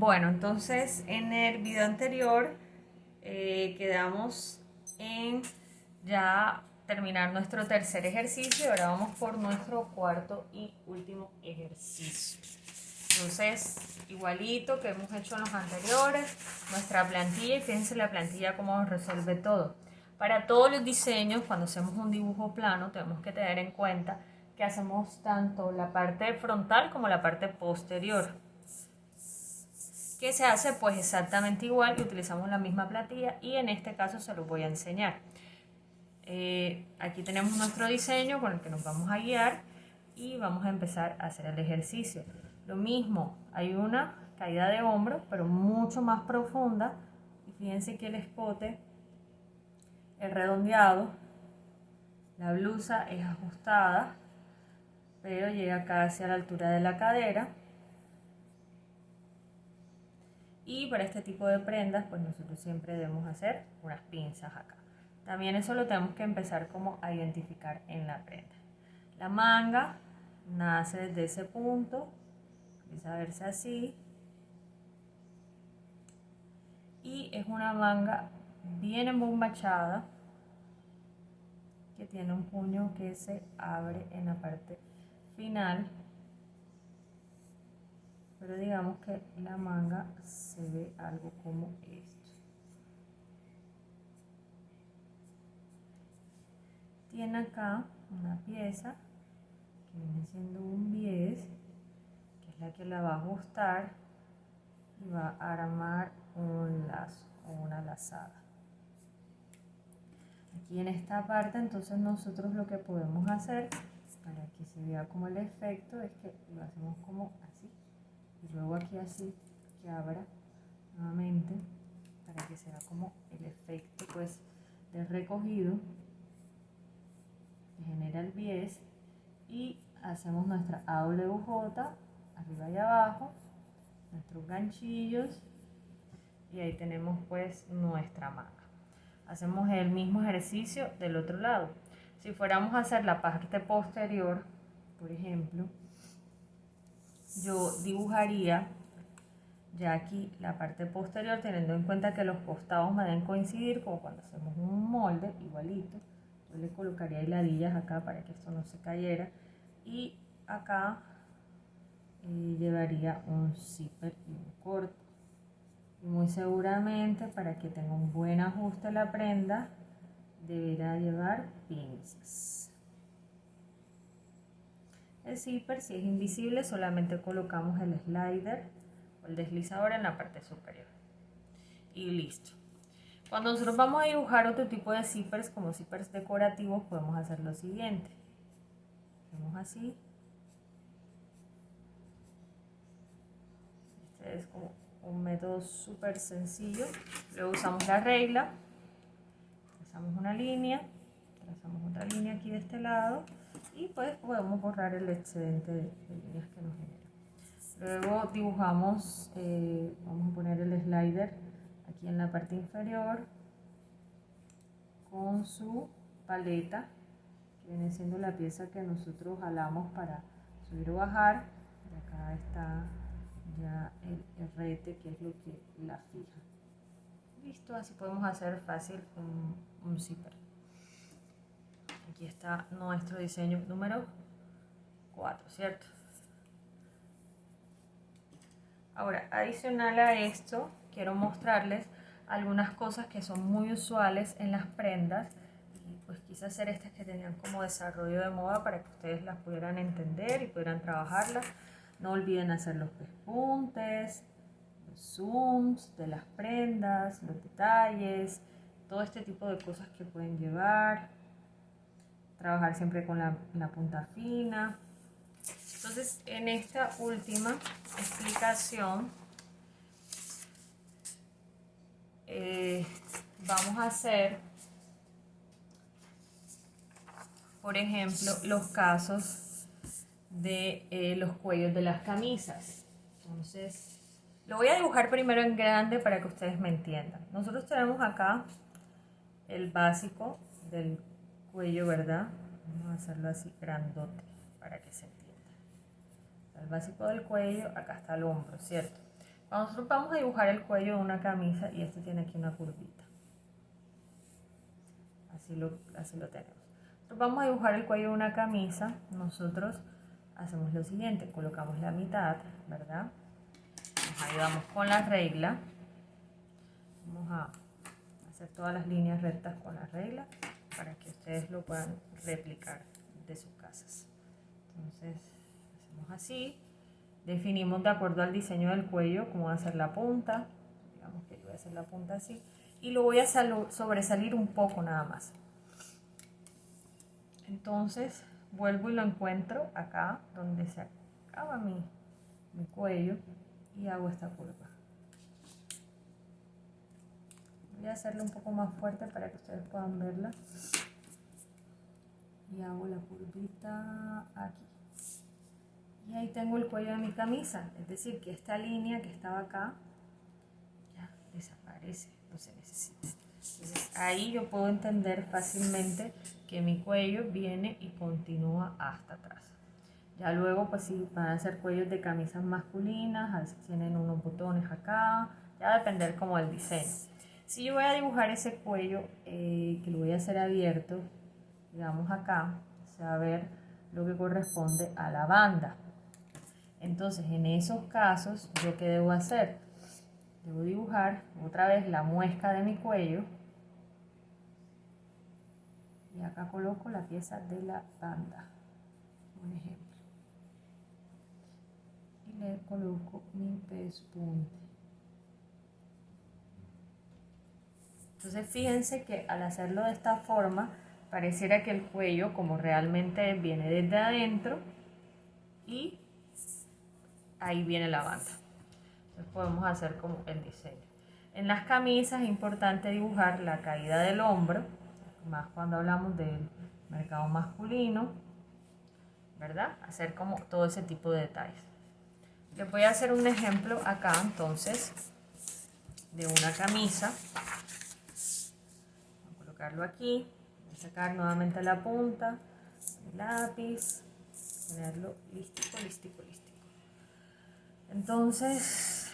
Bueno, entonces en el video anterior quedamos en ya terminar nuestro tercer ejercicio y ahora vamos por nuestro cuarto y último ejercicio. Entonces, igualito que hemos hecho en los anteriores, nuestra plantilla, y fíjense la plantilla cómo resuelve todo. Para todos los diseños, cuando hacemos un dibujo plano, tenemos que tener en cuenta que hacemos tanto la parte frontal como la parte posterior. ¿Qué se hace? Pues exactamente igual, que utilizamos la misma plantilla y en este caso se los voy a enseñar. Aquí tenemos nuestro diseño con el que nos vamos a guiar y vamos a empezar a hacer el ejercicio. Lo mismo, hay una caída de hombro, pero mucho más profunda. Y fíjense que el escote es redondeado, la blusa es ajustada, pero llega casi a la altura de la cadera. Y para este tipo de prendas, pues nosotros siempre debemos hacer unas pinzas acá. También eso lo tenemos que empezar como a identificar en la prenda. La manga nace desde ese punto, empieza a verse así. Y es una manga bien embombachada, que tiene un puño que se abre en la parte final. Pero digamos que la manga se ve algo como esto. Tiene acá una pieza que viene siendo un bies, que es la que la va a ajustar y va a armar un lazo o una lazada. Aquí en esta parte entonces nosotros lo que podemos hacer para que se vea como el efecto es que lo hacemos como así y luego aquí así, que abra nuevamente para que se vea como el efecto pues de recogido que genera el bies. Y hacemos nuestra AWJ arriba y abajo, nuestros ganchillos, y ahí tenemos pues nuestra manga. Hacemos el mismo ejercicio del otro lado. Si fuéramos a hacer la parte posterior, por ejemplo, yo dibujaría ya aquí la parte posterior, teniendo en cuenta que los costados me deben coincidir, como cuando hacemos un molde igualito. Yo le colocaría hiladillas acá para que esto no se cayera, y acá llevaría un zipper y un corte. Y muy seguramente, para que tenga un buen ajuste la prenda, deberá llevar pinzas. El zipper, si es invisible, solamente colocamos el slider o el deslizador en la parte superior y listo. Cuando nosotros vamos a dibujar otro tipo de zippers, como zippers decorativos, podemos hacer lo siguiente. Hacemos así. Este es como un método súper sencillo. Luego usamos la regla, trazamos una línea, trazamos otra línea aquí de este lado y pues podemos borrar el excedente de líneas que nos genera. Luego dibujamos, vamos a poner el slider aquí en la parte inferior con su paleta, que viene siendo la pieza que nosotros jalamos para subir o bajar. Y acá está ya el herrete, que es lo que la fija. Listo, así podemos hacer fácil un zipper. Aquí está nuestro diseño número 4, ¿cierto? Ahora, adicional a esto, quiero mostrarles algunas cosas que son muy usuales en las prendas, y pues quise hacer estas que tenían como desarrollo de moda para que ustedes las pudieran entender y pudieran trabajarlas. No olviden hacer los pespuntes, los zooms de las prendas, los detalles, todo este tipo de cosas que pueden llevar. Trabajar siempre con la punta fina. Entonces, en esta última explicación vamos a hacer, por ejemplo, los casos de los cuellos de las camisas. Entonces, lo voy a dibujar primero en grande para que ustedes me entiendan. Nosotros tenemos acá el básico del cuello, ¿verdad? Vamos a hacerlo así grandote para que se entienda. El básico del cuello, acá está el hombro, ¿cierto? Nosotros vamos a dibujar el cuello de una camisa y este tiene aquí una curvita. Así lo tenemos. Nosotros vamos a dibujar el cuello de una camisa. Nosotros hacemos lo siguiente, colocamos la mitad, ¿verdad? Nos ayudamos con la regla. Vamos a hacer todas las líneas rectas con la regla para que ustedes lo puedan replicar de sus casas. Entonces, hacemos así. Definimos de acuerdo al diseño del cuello cómo va a ser la punta. Digamos que yo voy a hacer la punta así. Y lo voy a sobresalir un poco nada más. Entonces, vuelvo y lo encuentro acá donde se acaba mi cuello y hago esta curva. Voy a hacerlo un poco más fuerte para que ustedes puedan verla. Y hago la curvita aquí. Y ahí tengo el cuello de mi camisa, es decir, que esta línea que estaba acá ya desaparece, no se necesita. Entonces ahí yo puedo entender fácilmente que mi cuello viene y continúa hasta atrás. Ya luego pues si van a hacer cuellos de camisas masculinas, a veces tienen unos botones acá, ya va a depender como del diseño. Si yo voy a dibujar ese cuello, que lo voy a hacer abierto, digamos acá, se va a ver lo que corresponde a la banda. Entonces, en esos casos, ¿yo qué debo hacer? Debo dibujar otra vez la muesca de mi cuello. Y acá coloco la pieza de la banda, un ejemplo. Y le coloco mi pespunte. Entonces, fíjense que al hacerlo de esta forma, pareciera que el cuello, como realmente viene desde adentro, y ahí viene la banda. Entonces podemos hacer como el diseño. En las camisas es importante dibujar la caída del hombro, más cuando hablamos del mercado masculino, ¿verdad? Hacer como todo ese tipo de detalles. Les voy a hacer un ejemplo acá entonces de una camisa. Voy a colocarlo aquí, voy a sacar nuevamente la punta, el lápiz, ponerlo lístico, lístico, lístico. Entonces,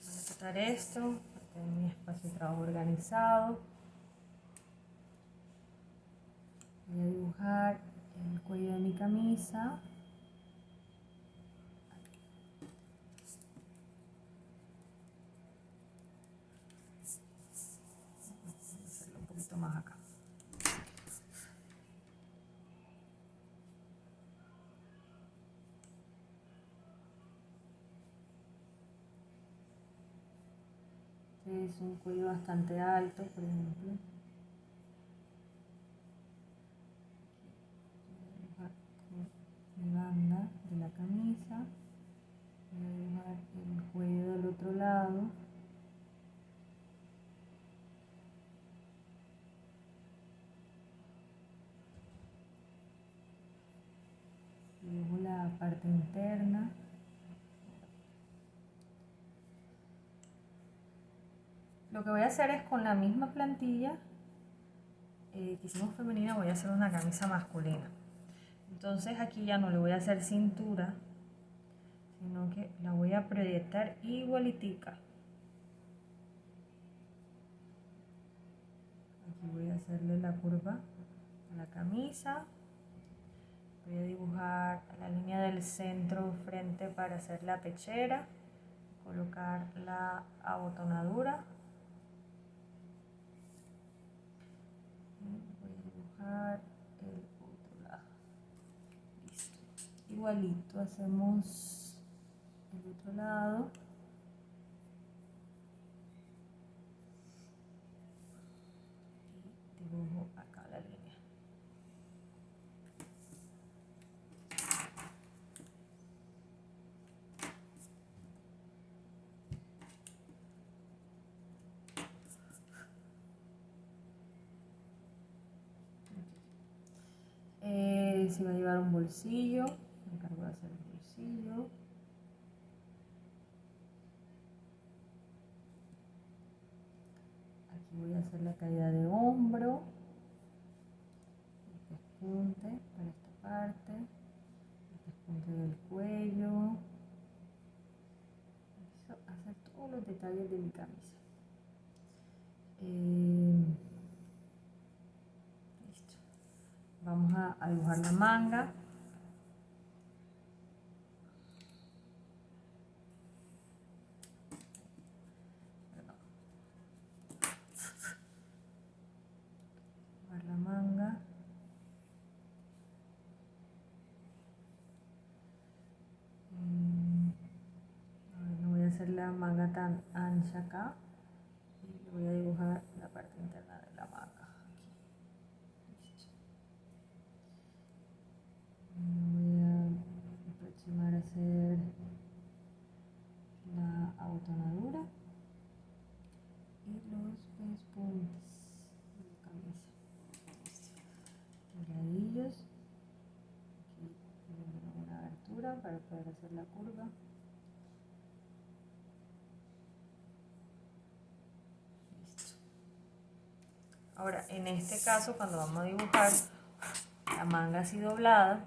voy a quitar esto, para tener mi espacio de trabajo organizado. Voy a dibujar el cuello de mi camisa. Voy a hacerlo un poquito más acá. Es un cuello bastante alto, por ejemplo. Voy a dibujar con mi banda de la camisa. Voy a dibujar el cuello del otro lado. Dibujo la parte interna. Lo que voy a hacer es con la misma plantilla que hicimos femenina, voy a hacer una camisa masculina. Entonces aquí ya no le voy a hacer cintura, sino que la voy a proyectar igualitica. Aquí voy a hacerle la curva a la camisa. Voy a dibujar la línea del centro frente para hacer la pechera, colocar la abotonadura. Y voy a dibujar el otro lado. Listo. Igualito hacemos el otro lado. Y dibujo acá la línea. Si va a llevar un bolsillo, me encargo de hacer el bolsillo. Aquí voy a hacer la caída de hombro, el pespunte para esta parte, el pespunte del cuello. Empiezo a hacer los detalles de mi camisa. Listo. Vamos a dibujar la manga. La manga. No voy a hacer la manga tan ancha acá y voy a dibujar la parte interna de la manga aquí. Listo. Voy a aproximar a hacer la abotonadura y los pespuntes de la camisa. Dobladillos, aquí una abertura para poder hacer la curva. Listo. Ahora, en este caso, cuando vamos a dibujar la manga así doblada,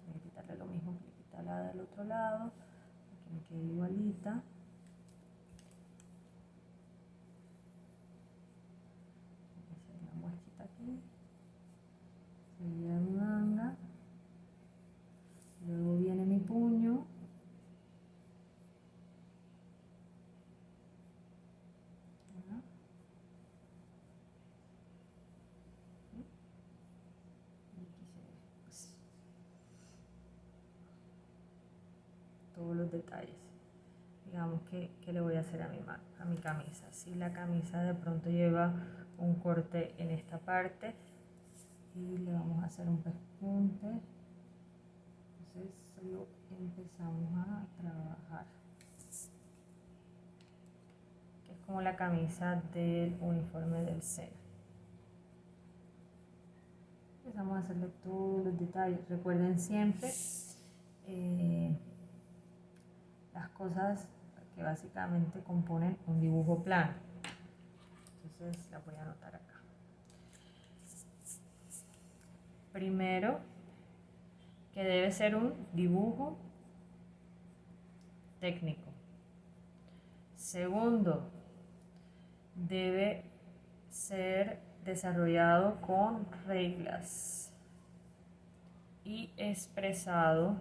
voy a quitarle lo mismo que quitar la del otro lado, para que me quede igualita. Voy a hacer la muesquita aquí. Sería mi manga, luego viene mi puño, todos los detalles. Digamos que le voy a hacer a mi camisa. Si la camisa de pronto lleva un corte en esta parte y le vamos a hacer un pespunte, entonces solo empezamos a trabajar, que es como la camisa del uniforme del SENA. Empezamos a hacerle todos los detalles. Recuerden siempre las cosas que básicamente componen un dibujo plano. Entonces la voy a anotar acá. Primero, que debe ser un dibujo técnico. Segundo, debe ser desarrollado con reglas y expresado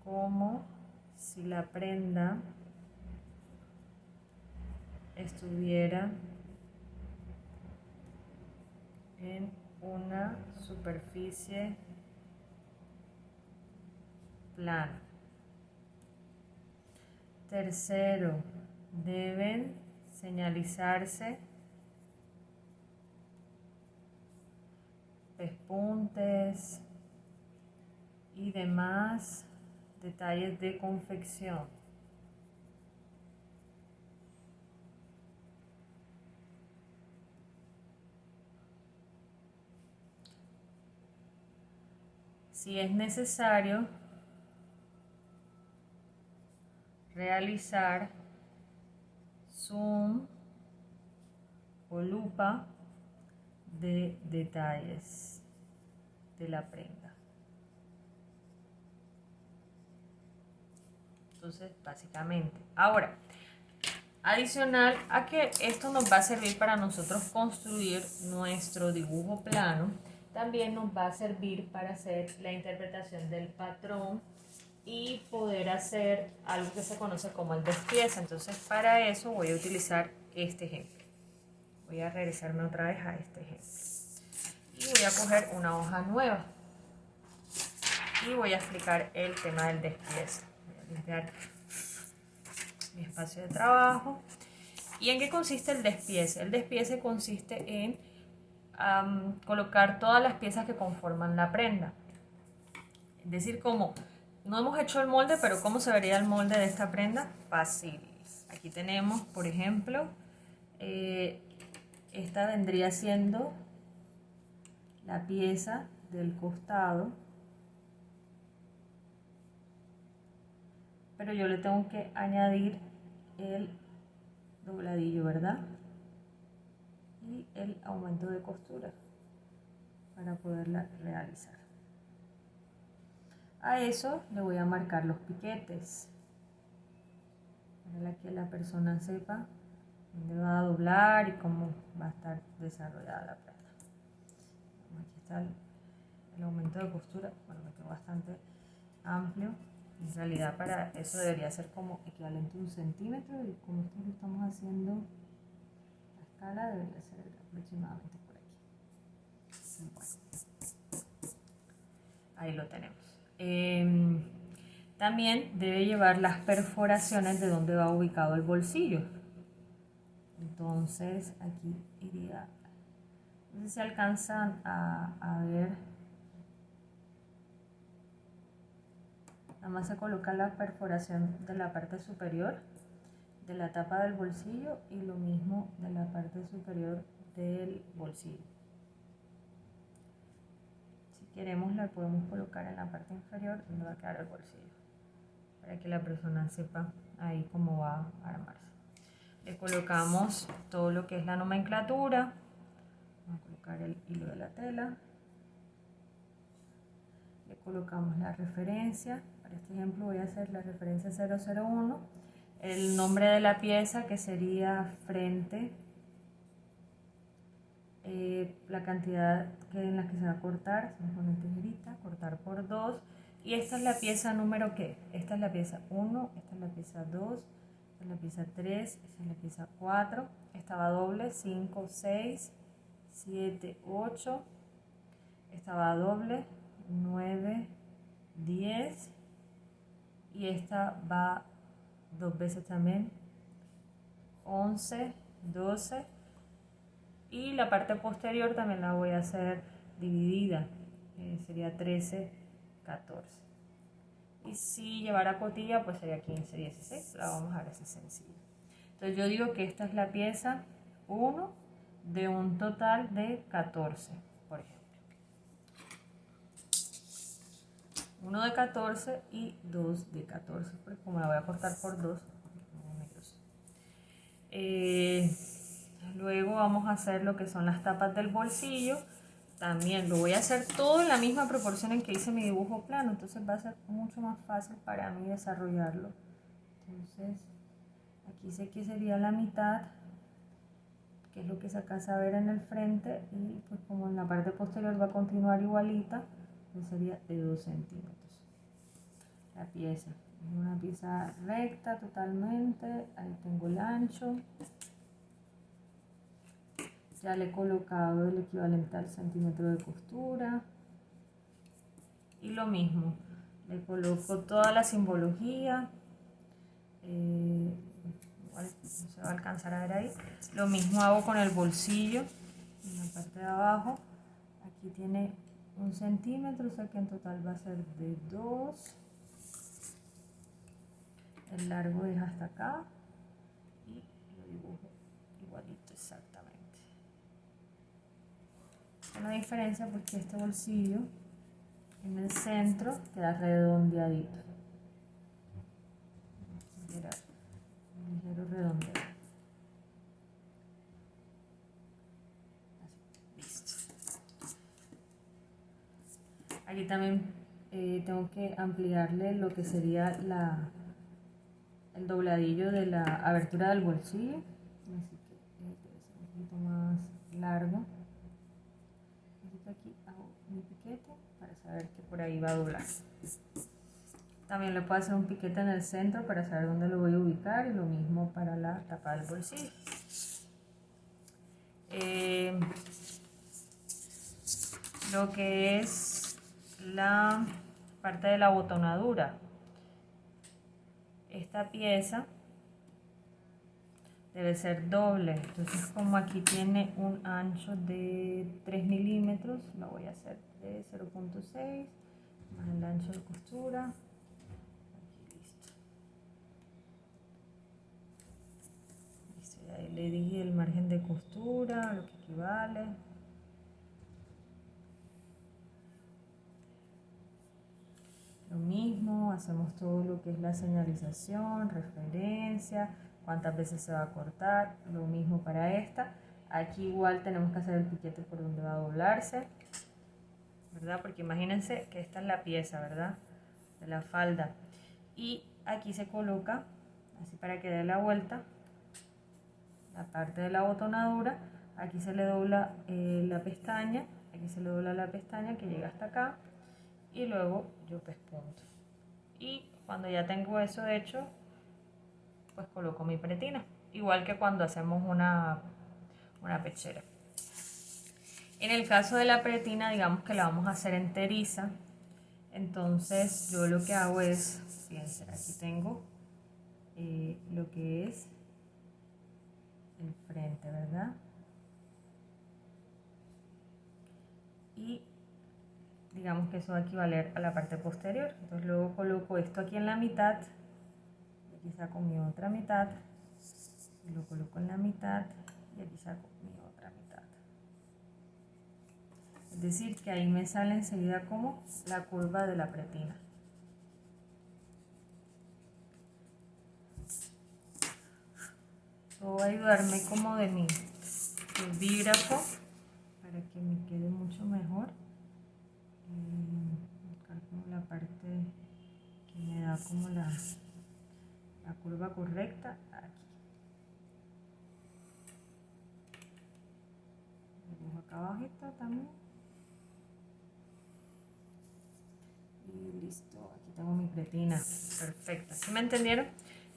como si la prenda estuviera en una superficie plana. Tercero, deben señalizarse pespuntes y demás detalles de confección. Si es necesario, realizar zoom o lupa de detalles de la prenda. Entonces, básicamente, ahora, adicional a que esto nos va a servir para nosotros construir nuestro dibujo plano, también nos va a servir para hacer la interpretación del patrón y poder hacer algo que se conoce como el despiece. Entonces, para eso voy a utilizar este ejemplo. Voy a regresarme otra vez a este ejemplo. Y voy a coger una hoja nueva. Y voy a explicar el tema del despiece. Voy a limpiar mi espacio de trabajo. ¿Y en qué consiste el despiece? El despiece consiste en colocar todas las piezas que conforman la prenda. Es decir, como no hemos hecho el molde, pero ¿cómo se vería el molde de esta prenda? Fácil. Aquí tenemos, por ejemplo, esta vendría siendo la pieza del costado, pero yo le tengo que añadir el dobladillo, ¿verdad? Y el aumento de costura para poderla realizar. A eso le voy a marcar los piquetes. para que la persona sepa dónde va a doblar y cómo va a estar desarrollada la prenda. Aquí está el aumento de costura, bueno, me quedó bastante amplio. En realidad para eso debería ser como equivalente a 1 centímetro, y como esto lo estamos haciendo a escala debería ser aproximadamente por aquí. Bueno, ahí lo tenemos. También debe llevar las perforaciones de donde va ubicado el bolsillo. Entonces aquí iría, no sé si alcanzan a ver, nada más se coloca la perforación de la parte superior de la tapa del bolsillo y lo mismo de la parte superior del bolsillo. Si queremos la podemos colocar en la parte inferior donde va a quedar el bolsillo, para que la persona sepa ahí cómo va a armarse. Le colocamos todo lo que es la nomenclatura, vamos a colocar el hilo de la tela, le colocamos la referencia. Para este ejemplo voy a hacer la referencia 001, el nombre de la pieza que sería frente, la cantidad en la que se va a cortar, se pone tijerita, cortar por 2, y esta es la pieza número ¿qué? Esta es la pieza 1, esta es la pieza 2, esta es la pieza 3, esta es la pieza 4, esta va doble, 5, 6, 7, 8, esta va doble, 9, 10, y esta va 2 veces también, 11, 12, y la parte posterior también la voy a hacer dividida, sería 13, 14, y si llevara cotilla pues sería 15, 16, la vamos a ver así sencillo. Entonces yo digo que esta es la pieza 1 de un total de 14, por ejemplo. 1 de 14 y 2 de 14, porque como la voy a cortar por 2, luego vamos a hacer lo que son las tapas del bolsillo. También lo voy a hacer todo en la misma proporción en que hice mi dibujo plano, entonces va a ser mucho más fácil para mí desarrollarlo. Entonces aquí sé que sería la mitad, que es lo que se alcanza a ver en el frente, y pues como en la parte posterior va a continuar igualita, pues sería de 2 centímetros la pieza. Es una pieza recta totalmente, ahí tengo el ancho, ya le he colocado el equivalente al centímetro de costura, y lo mismo, le coloco toda la simbología, igual no se va a alcanzar a ver ahí. Lo mismo hago con el bolsillo, en la parte de abajo, aquí tiene 1 centímetro, o sea que en total va a ser de 2, el largo es hasta acá, y lo dibujo igualito exactamente. Una diferencia porque este bolsillo en el centro queda redondeadito, un ligero redondeo. Así, listo. Aquí también tengo que ampliarle lo que sería el dobladillo de la abertura del bolsillo, así que debe ser un poquito más largo. Aquí hago mi piquete para saber que por ahí va a doblar. También le puedo hacer un piquete en el centro para saber dónde lo voy a ubicar, y lo mismo para la tapa del bolsillo. Lo que es la parte de la botonadura, esta pieza debe ser doble, entonces como aquí tiene un ancho de 3 milímetros, la voy a hacer de 0.6 más el ancho de costura. Aquí, listo. Y ahí le di el margen de costura, lo que equivale. Lo mismo, hacemos todo lo que es la señalización, referencia, cuántas veces se va a cortar, lo mismo para esta. Aquí igual tenemos que hacer el piquete por donde va a doblarse, ¿verdad? Porque imagínense que esta es la pieza, ¿verdad? De la falda. Y aquí se coloca así para que dé la vuelta, la parte de la botonadura. Aquí se le dobla la pestaña, aquí se le dobla la pestaña que llega hasta acá, y luego yo pespunto. Y cuando ya tengo eso hecho, pues coloco mi pretina, igual que cuando hacemos una pechera. En el caso de la pretina, digamos que la vamos a hacer enteriza, entonces yo lo que hago es, fíjense, aquí tengo lo que es el frente, ¿verdad? Y digamos que eso va a equivaler a la parte posterior. Entonces luego coloco esto aquí en la mitad, y aquí saco mi otra mitad, y lo coloco en la mitad, y aquí saco mi otra mitad. Es decir, que ahí me sale enseguida como la curva de la pretina. Esto va a ayudarme como de mi bolígrafo para que me quede mucho mejor. Buscar como la parte que me da como la curva correcta aquí. Dibujo acá abajito también. Y listo, aquí tengo mi pretina perfecta. ¿Sí me entendieron?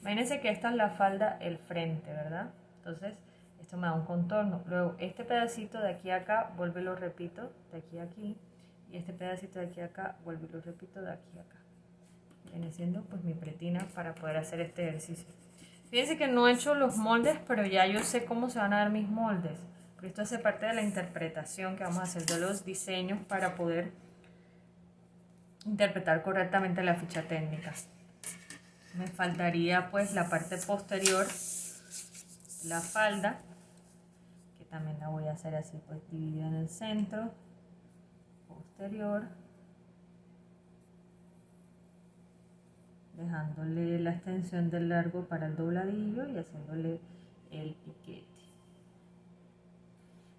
Imagínense que esta es la falda, el frente, ¿verdad? Entonces esto me da un contorno. Luego este pedacito de aquí a acá, vuelvo y lo repito, de aquí a aquí. Y este pedacito de aquí a acá, vuelvo y lo repito, de aquí a acá. Viene siendo pues mi pretina para poder hacer este ejercicio. Fíjense que no he hecho los moldes, pero ya yo sé cómo se van a ver mis moldes. Porque esto hace parte de la interpretación que vamos a hacer de los diseños para poder interpretar correctamente la ficha técnica. Me faltaría pues la parte posterior, la falda, que también la voy a hacer así, pues dividida en el centro, posterior, dejándole la extensión del largo para el dobladillo y haciéndole el piquete.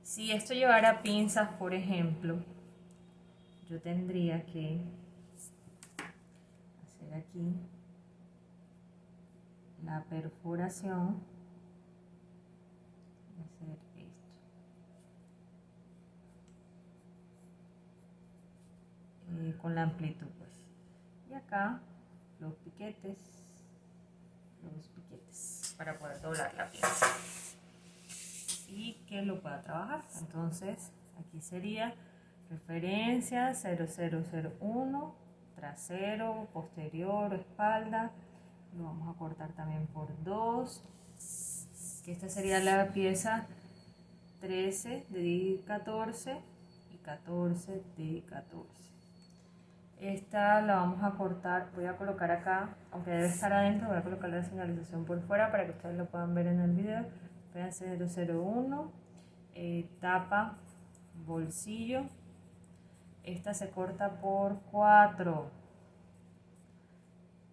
Si esto llevara pinzas, por ejemplo, yo tendría que hacer aquí la perforación, hacer esto, con la amplitud pues, y acá los piquetes para poder doblar la pinza y que lo pueda trabajar. Entonces aquí sería referencia 0001, trasero, posterior, espalda. Lo vamos a cortar también por 2, que esta sería la pieza 13 de 14 y 14 de 14. Esta la vamos a cortar, voy a colocar acá, aunque debe estar adentro, voy a colocar la señalización por fuera para que ustedes lo puedan ver en el video. Fíjense, 001, tapa, bolsillo. Esta se corta por 4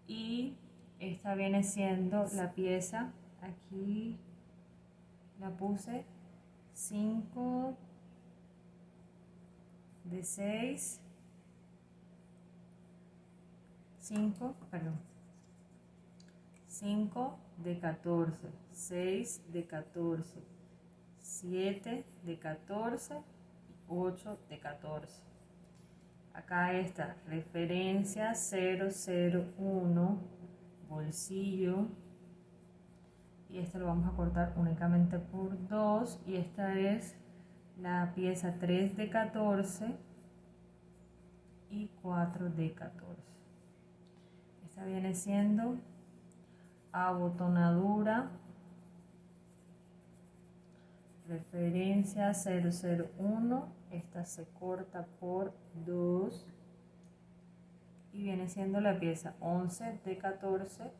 y esta viene siendo la pieza, aquí la puse 5 de 6, 5 de 14, 6 de 14, 7 de 14, 8 de 14. Acá está referencia 001, bolsillo, y esto lo vamos a cortar únicamente por 2, y esta es la pieza 3 de 14 y 4 de 14. Esta viene siendo abotonadura, referencia 001, esta se corta por 2 y viene siendo la pieza 11 de 14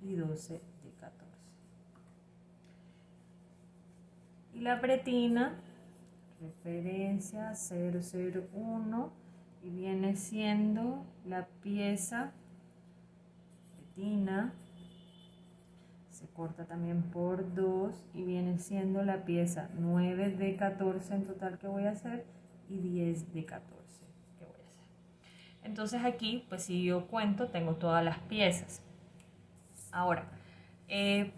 y 12 de 14. Y la pretina, referencia 001, y viene siendo la pieza pretina, se corta también por 2 y viene siendo la pieza 9 de 14 en total que voy a hacer y 10 de 14 que voy a hacer. Entonces aquí, pues si yo cuento, tengo todas las piezas. Ahora,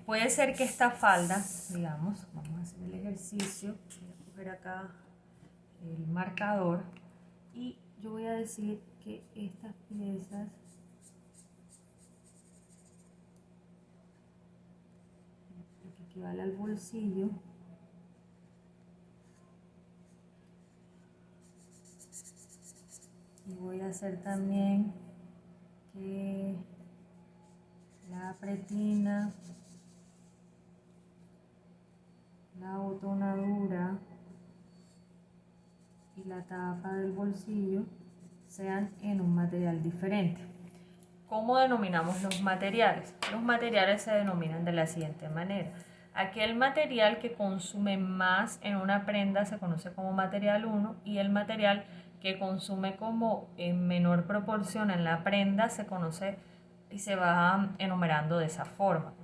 Puede ser que esta falda, digamos, vamos a hacer el ejercicio, voy a coger acá el marcador y yo voy a decir que estas piezas lo que equivale al bolsillo y voy a hacer también que la pretina, la botonadura y la tapa del bolsillo sean en un material diferente. ¿Cómo denominamos los materiales? Los materiales se denominan de la siguiente manera. Aquel material que consume más en una prenda se conoce como material 1 y el material que consume como en menor proporción en la prenda se conoce y se va enumerando de esa forma.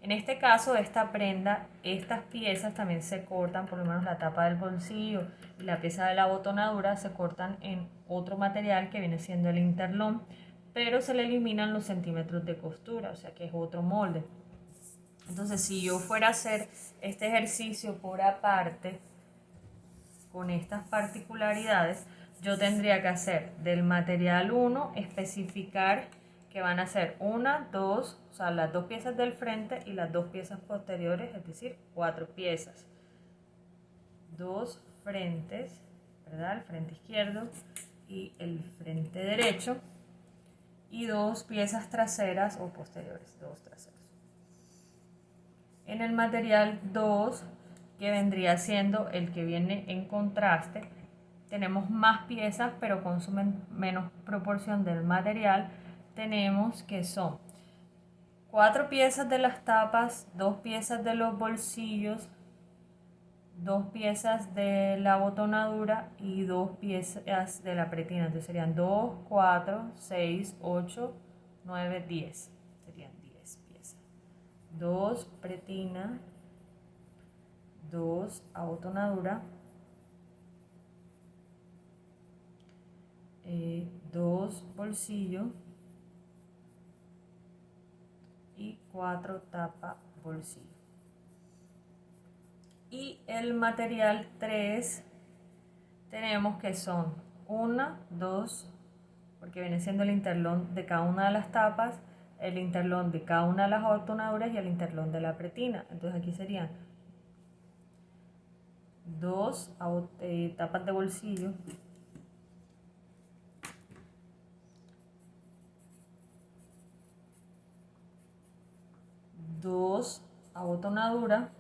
En este caso, esta prenda, estas piezas también se cortan, por lo menos la tapa del bolsillo y la pieza de la botonadura se cortan en otro material que viene siendo el interlón, pero se le eliminan los centímetros de costura, o sea que es otro molde. Entonces, si yo fuera a hacer este ejercicio por aparte, con estas particularidades, yo tendría que hacer del material 1, especificar que van a ser una, dos, o sea, las dos piezas del frente y las dos piezas posteriores, es decir, 4 piezas. 2 frentes, ¿verdad? El frente izquierdo y el frente derecho. Y 2 piezas traseras o posteriores, 2 traseros. En el material 2, que vendría siendo el que viene en contraste, tenemos más piezas pero consumen menos proporción del material. Tenemos que son 4 piezas de las tapas, 2 piezas de los bolsillos, 2 piezas de la botonadura y 2 piezas de la pretina. Entonces serían 2, 4, 6, 8, 9, 10. Serían 10 piezas. 2 pretina, 2 abotonadura, 2 bolsillo y 4 tapa bolsillo. Y el material 3 tenemos que son 1, 2, porque viene siendo el interlón de cada una de las tapas, el interlón de cada una de las abotonaduras y el interlón de la pretina. Entonces aquí serían 2 tapas de bolsillo, 2 abotonadura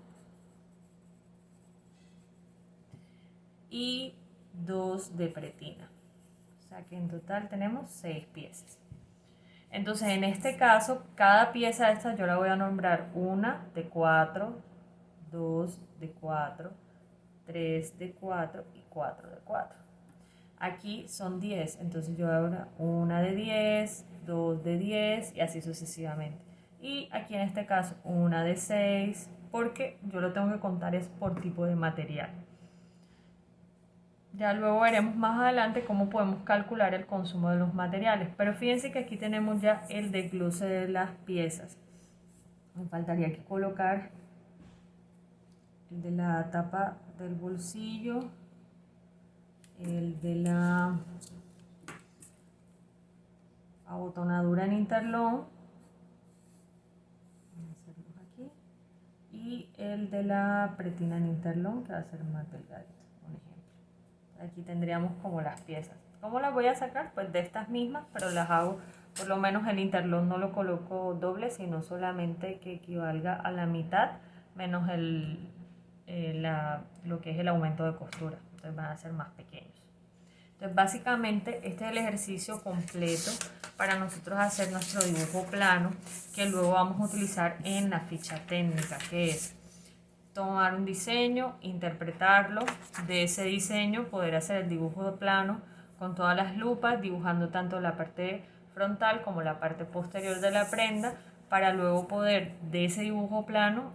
y 2 de pretina. O sea que en total tenemos 6 piezas. Entonces en este caso, cada pieza de estas yo la voy a nombrar 1 de 4, 2 de 4, 3 de 4 y 4 de 4. Aquí son 10, entonces yo hago 1 de 10, 2 de 10 y así sucesivamente. Y aquí en este caso 1 de 6, porque yo lo tengo que contar es por tipo de material. Ya luego veremos más adelante cómo podemos calcular el consumo de los materiales. Pero fíjense que aquí tenemos ya el desglose de las piezas. Me faltaría que colocar el de la tapa del bolsillo, el de la abotonadura en interlón, aquí, y el de la pretina en interlón, que va a ser más delgadito. Aquí tendríamos como las piezas. ¿Cómo las voy a sacar? Pues de estas mismas, pero las hago, por lo menos el interlón no lo coloco doble, sino solamente que equivalga a la mitad, menos lo que es el aumento de costura. Entonces van a ser más pequeños. Entonces básicamente este es el ejercicio completo para nosotros hacer nuestro dibujo plano, que luego vamos a utilizar en la ficha técnica, que es tomar un diseño, interpretarlo, de ese diseño poder hacer el dibujo de plano con todas las lupas, dibujando tanto la parte frontal como la parte posterior de la prenda, para luego poder de ese dibujo plano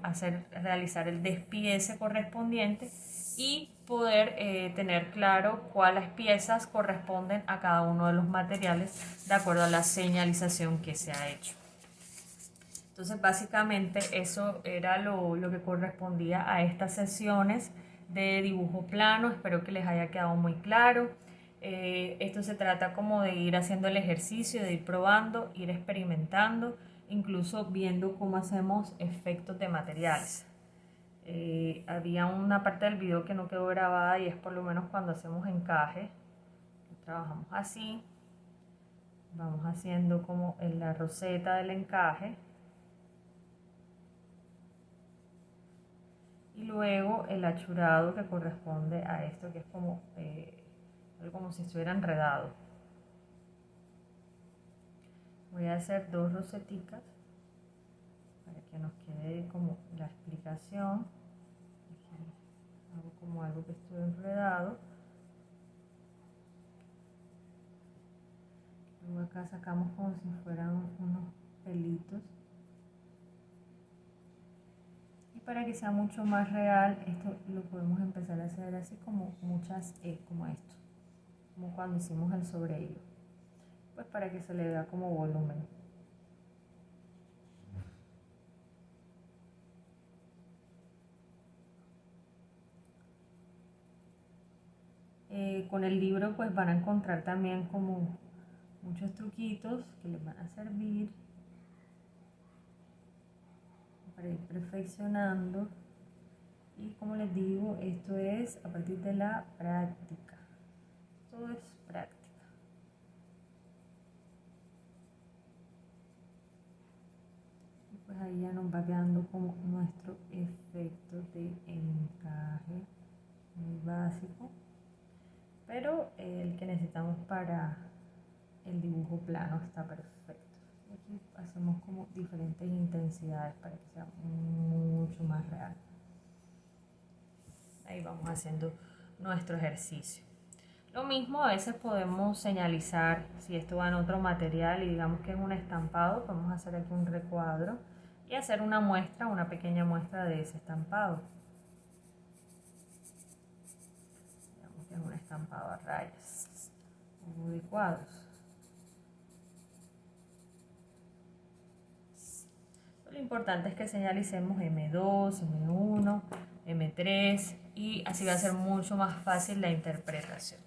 realizar el despiece correspondiente y poder tener claro cuáles piezas corresponden a cada uno de los materiales de acuerdo a la señalización que se ha hecho. Entonces básicamente eso era lo que correspondía a estas sesiones de dibujo plano. Espero que les haya quedado muy claro. Esto se trata como de ir haciendo el ejercicio, de ir probando, ir experimentando, incluso viendo cómo hacemos efectos de materiales. Había una parte del video que no quedó grabada y es por lo menos cuando hacemos encaje. Trabajamos así, vamos haciendo como en la roseta del encaje y luego el achurado que corresponde a esto, que es como algo como si estuviera enredado. Voy a hacer 2 roseticas para que nos quede como la explicación. Aquí hago como algo que estuvo enredado. Luego acá sacamos como si fueran unos pelitos. Y para que sea mucho más real, esto lo podemos empezar a hacer así como muchas, como esto, como cuando hicimos el sobrehilo, pues para que se le vea como volumen. Con el libro pues van a encontrar también como muchos truquitos que les van a servir para ir perfeccionando. Y como les digo, esto es a partir de la práctica. Todo es práctica. Y pues ahí ya nos va quedando como nuestro efecto de encaje muy básico, pero el que necesitamos para el dibujo plano está perfecto. Aquí hacemos como diferentes intensidades para que sea mucho más real. Ahí vamos haciendo nuestro ejercicio. Lo mismo, a veces podemos señalizar si esto va en otro material y digamos que es un estampado, podemos hacer aquí un recuadro y hacer una muestra, una pequeña muestra de ese estampado. Digamos que es un estampado a rayas o de cuadros. Lo importante es que señalicemos M2, M1, M3 y así va a ser mucho más fácil la interpretación.